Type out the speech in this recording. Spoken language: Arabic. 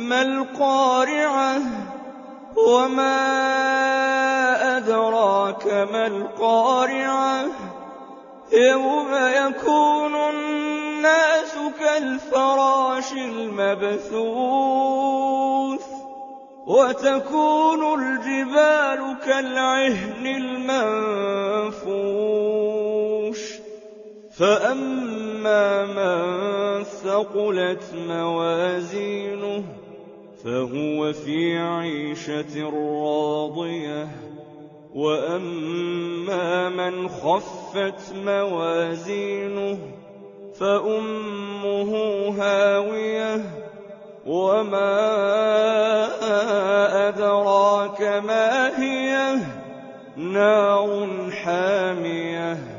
مَا الْقَارِعَةُ وَمَا أَدْرَاكَ مَا الْقَارِعَةُ يَوْمَ يَكُونُ النَّاسُ كَالْفَرَاشِ الْمَبْثُوثِ وَتَكُونُ الْجِبَالُ كَالْعِهْنِ الْمَنفُوشِ فَأَمَّا مَن ثَقُلَتْ مَوَازِينُهُ فَهُوَ فِي عِيشَةٍ رَّاضِيَةٍ وَأَمَّا مَنْ خَفَّتْ مَوَازِينُهُ فَأُمُّهُ هَاوِيَةٌ وَمَا أَدْرَاكَ مَا هِيَهْ نَارٌ حَامِيَةٌ